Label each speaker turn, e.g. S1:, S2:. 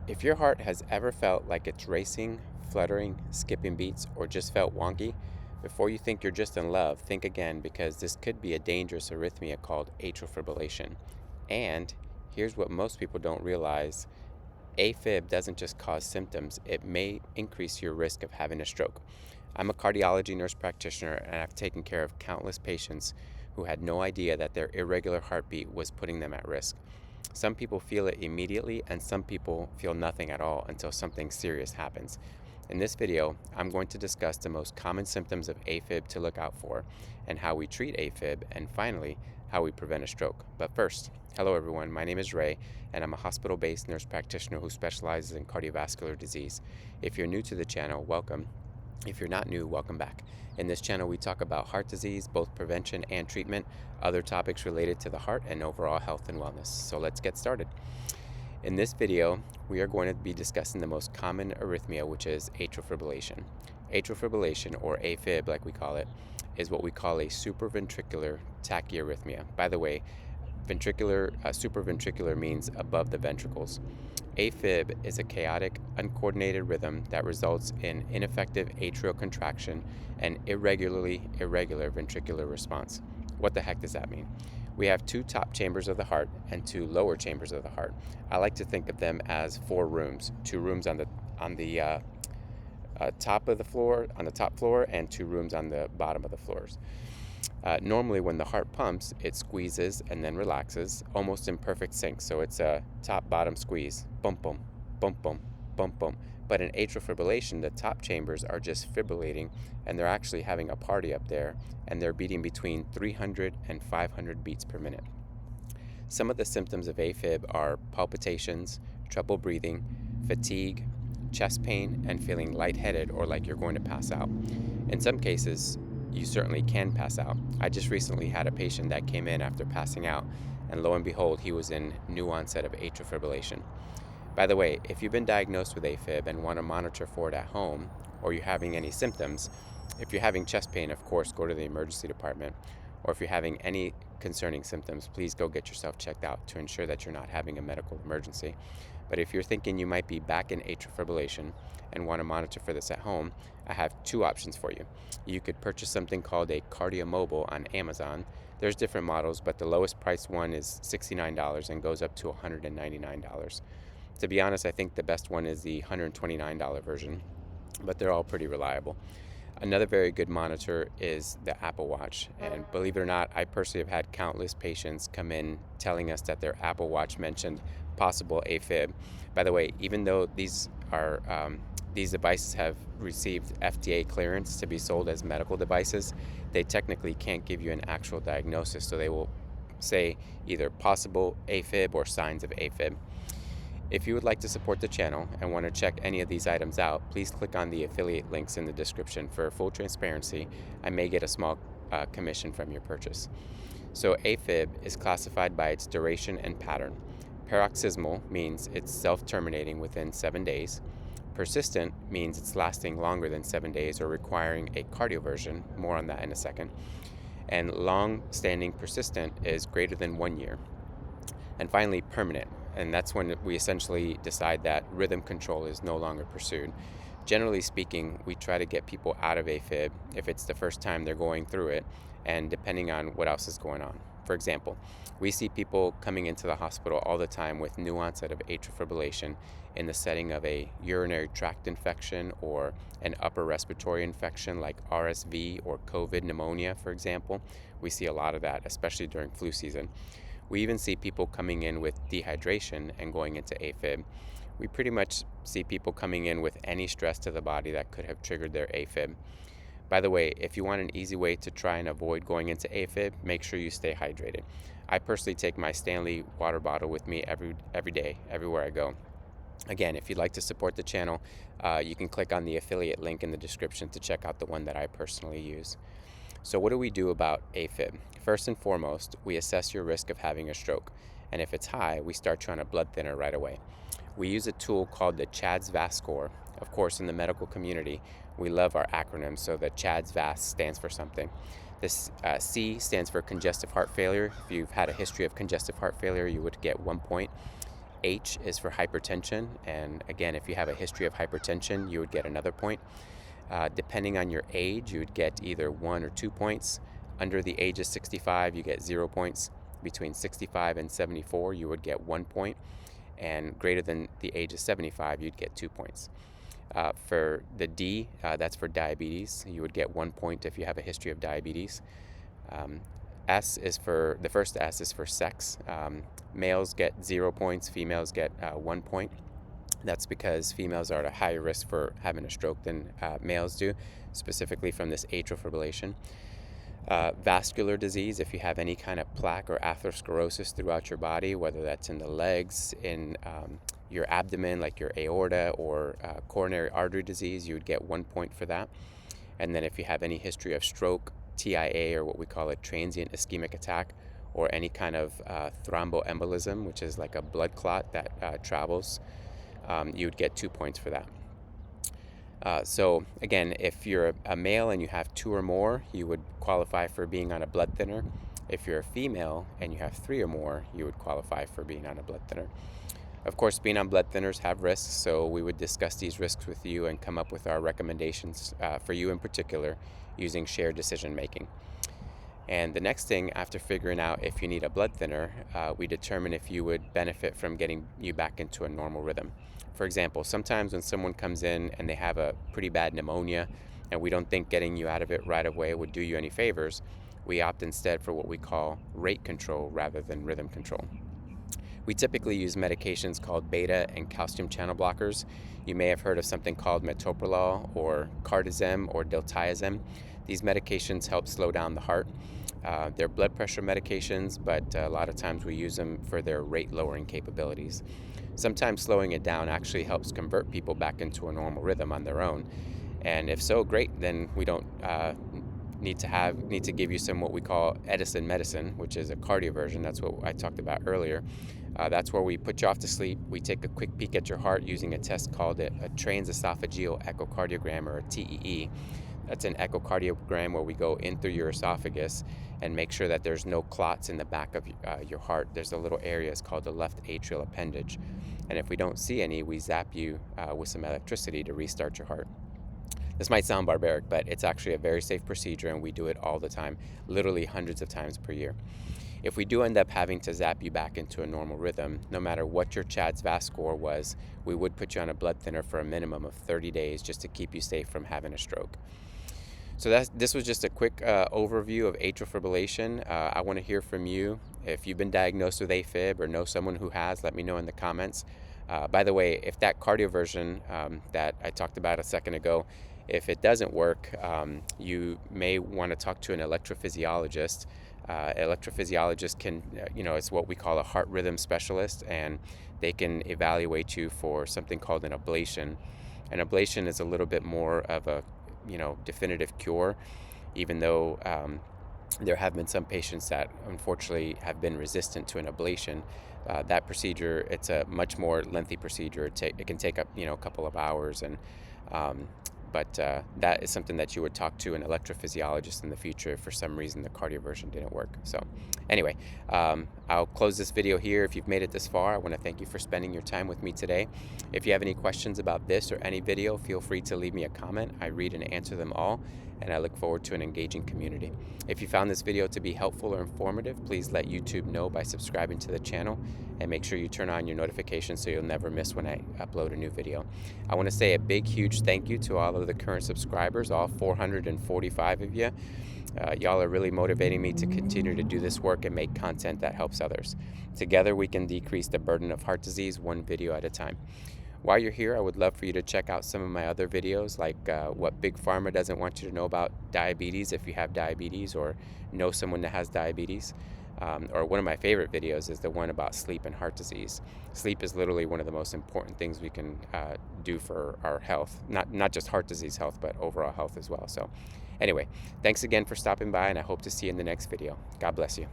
S1: If your heart has ever felt like it's racing, fluttering, skipping beats, or just felt wonky, before you think you're just in love, think again because this could be a dangerous arrhythmia called atrial fibrillation. And here's what most people don't realize: AFib doesn't just cause symptoms, it may increase your risk of having a stroke. I'm a cardiology nurse practitioner and I've taken care of countless patients who had no idea that their irregular heartbeat was putting them at risk. Some people feel it immediately, and some people feel nothing at all until something serious happens. In this video, I'm going to discuss the most common symptoms of AFib to look out for, and how we treat AFib, and finally, how we prevent a stroke. But first, hello everyone, my name is Ray, and I'm a hospital-based nurse practitioner who specializes in cardiovascular disease. If you're new to the channel, welcome. If you're not new, welcome back. In this channel, we talk about heart disease, both prevention and treatment, other topics related to the heart, and overall health and wellness. So let's get started. In this video, we are going to be discussing the most common arrhythmia, which is atrial fibrillation. Atrial fibrillation, or AFib like we call it, is what we call a supraventricular tachyarrhythmia. By the way, supraventricular means above the ventricles. AFib is a chaotic, uncoordinated rhythm that results in ineffective atrial contraction and irregular ventricular response. What the heck does that mean? We have two top chambers of the heart and two lower chambers of the heart. I like to think of them as four rooms: two rooms on the top of the floor, on the top floor, and two rooms on the bottom of the floors. Normally, when the heart pumps, it squeezes and then relaxes, almost in perfect sync. So it's a top-bottom squeeze, bump, bump, bump, bump, bump, bump. But in atrial fibrillation, the top chambers are just fibrillating, and they're actually having a party up there, and they're beating between 300 and 500 beats per minute. Some of the symptoms of AFib are palpitations, trouble breathing, fatigue, chest pain, and feeling lightheaded or like you're going to pass out. In some cases, you certainly can pass out. I just recently had a patient that came in after passing out, and lo and behold, he was in new onset of atrial fibrillation. By the way, if you've been diagnosed with AFib and want to monitor for it at home, or you're having any symptoms, if you're having chest pain, of course, go to the emergency department. Or if you're having any concerning symptoms, please go get yourself checked out to ensure that you're not having a medical emergency. But if you're thinking you might be back in atrial fibrillation and want to monitor for this at home, I have two options for you. You could purchase something called a Kardia Mobile on Amazon. There's different models, but the lowest priced one is $69 and goes up to $199. To be honest, I think the best one is the $129 version, but they're all pretty reliable. Another very good monitor is the Apple Watch, and believe it or not, I personally have had countless patients come in telling us that their Apple Watch mentioned possible AFib. By the way, even though these devices have received FDA clearance to be sold as medical devices, they technically can't give you an actual diagnosis, so they will say either possible AFib or signs of AFib. If you would like to support the channel and want to check any of these items out, please click on the affiliate links in the description. For full transparency, I may get a small commission from your purchase. So AFib is classified by its duration and pattern. Paroxysmal means it's self-terminating within 7 days. Persistent means it's lasting longer than 7 days or requiring a cardioversion. More on that in a second. And long-standing persistent is greater than 1 year. And finally, permanent. And that's when we essentially decide that rhythm control is no longer pursued. Generally speaking, we try to get people out of AFib if it's the first time they're going through it, and depending on what else is going on. For example, we see people coming into the hospital all the time with new onset of atrial fibrillation in the setting of a urinary tract infection or an upper respiratory infection like RSV or COVID pneumonia, for example. We see a lot of that, especially during flu season. We even see people coming in with dehydration and going into AFib. We pretty much see people coming in with any stress to the body that could have triggered their AFib. By the way, if you want an easy way to try and avoid going into AFib, make sure you stay hydrated. I personally take my Stanley water bottle with me every day, everywhere I go. Again, if you'd like to support the channel, you can click on the affiliate link in the description to check out the one that I personally use. So what do we do about AFib? First and foremost, we assess your risk of having a stroke. And if it's high, we start you on a blood thinner right away. We use a tool called the CHADS-VAS score. Of course, in the medical community, we love our acronyms, so the CHADS-VAS stands for something. This C stands for congestive heart failure. If you've had a history of congestive heart failure, you would get 1 point. H is for hypertension, and again, if you have a history of hypertension, you would get another point. Depending on your age, you would get either 1 or 2 points. Under the age of 65, you get 0 points. Between 65 and 74, you would get 1 point. And greater than the age of 75, you'd get 2 points. For the D, that's for diabetes. You would get 1 point if you have a history of diabetes. S is for, the first S is for sex. Males get 0 points, females get 1 point. That's because females are at a higher risk for having a stroke than males do, specifically from this atrial fibrillation. Vascular disease, if you have any kind of plaque or atherosclerosis throughout your body, whether that's in the legs, in your abdomen, like your aorta, or coronary artery disease, you would get 1 point for that. And then if you have any history of stroke, TIA, or what we call a transient ischemic attack, or any kind of thromboembolism, which is like a blood clot that travels, you would get 2 points for that. So again, if you're a male and you have 2 or more, you would qualify for being on a blood thinner. If you're a female and you have 3 or more, you would qualify for being on a blood thinner. Of course, being on blood thinners have risks, so we would discuss these risks with you and come up with our recommendations for you in particular using shared decision making. And the next thing, after figuring out if you need a blood thinner, we determine if you would benefit from getting you back into a normal rhythm. For example, sometimes when someone comes in and they have a pretty bad pneumonia and we don't think getting you out of it right away would do you any favors, we opt instead for what we call rate control rather than rhythm control. We typically use medications called beta and calcium channel blockers. You may have heard of something called metoprolol or cardizem or diltiazem. These medications help slow down the heart. They're blood pressure medications, but a lot of times we use them for their rate lowering capabilities. Sometimes slowing it down actually helps convert people back into a normal rhythm on their own. And if so, great, then we don't need to give you some what we call Edison medicine, which is a cardioversion. That's what I talked about earlier. That's where we put you off to sleep. We take a quick peek at your heart using a test called a transesophageal echocardiogram, or a TEE. That's an echocardiogram where we go in through your esophagus and make sure that there's no clots in the back of your heart. There's a little area, it's called the left atrial appendage. And if we don't see any, we zap you with some electricity to restart your heart. This might sound barbaric, but it's actually a very safe procedure, and we do it all the time, literally hundreds of times per year. If we do end up having to zap you back into a normal rhythm, no matter what your CHA2DS2-VASc score was, we would put you on a blood thinner for a minimum of 30 days just to keep you safe from having a stroke. So this was just a quick overview of atrial fibrillation. I want to hear from you. If you've been diagnosed with Afib or know someone who has, let me know in the comments. By the way, if that cardioversion that I talked about a second ago, if it doesn't work, you may want to talk to an electrophysiologist. Electrophysiologist can, it's what we call a heart rhythm specialist, and they can evaluate you for something called an ablation. An ablation is a little bit more of a definitive cure, even though there have been some patients that unfortunately have been resistant to an ablation. That procedure, it's a much more lengthy procedure. It can take up a couple of hours, and but that is something that you would talk to an electrophysiologist in the future if for some reason the cardioversion didn't work. So anyway, I'll close this video here. If you've made it this far, I want to thank you for spending your time with me today. If you have any questions about this or any video, feel free to leave me a comment. I read and answer them all, and I look forward to an engaging community. If you found this video to be helpful or informative, please let YouTube know by subscribing to the channel, and make sure you turn on your notifications so you'll never miss when I upload a new video. I want to say a big, huge thank you to all of the current subscribers, all 445 of you. Y'all are really motivating me to continue to do this work and make content that helps others. Together, we can decrease the burden of heart disease one video at a time. While you're here, I would love for you to check out some of my other videos, like what Big Pharma doesn't want you to know about diabetes if you have diabetes or know someone that has diabetes. Or one of my favorite videos is the one about sleep and heart disease. Sleep is literally one of the most important things we can do for our health, not just heart disease health, but overall health as well. So anyway, thanks again for stopping by, and I hope to see you in the next video. God bless you.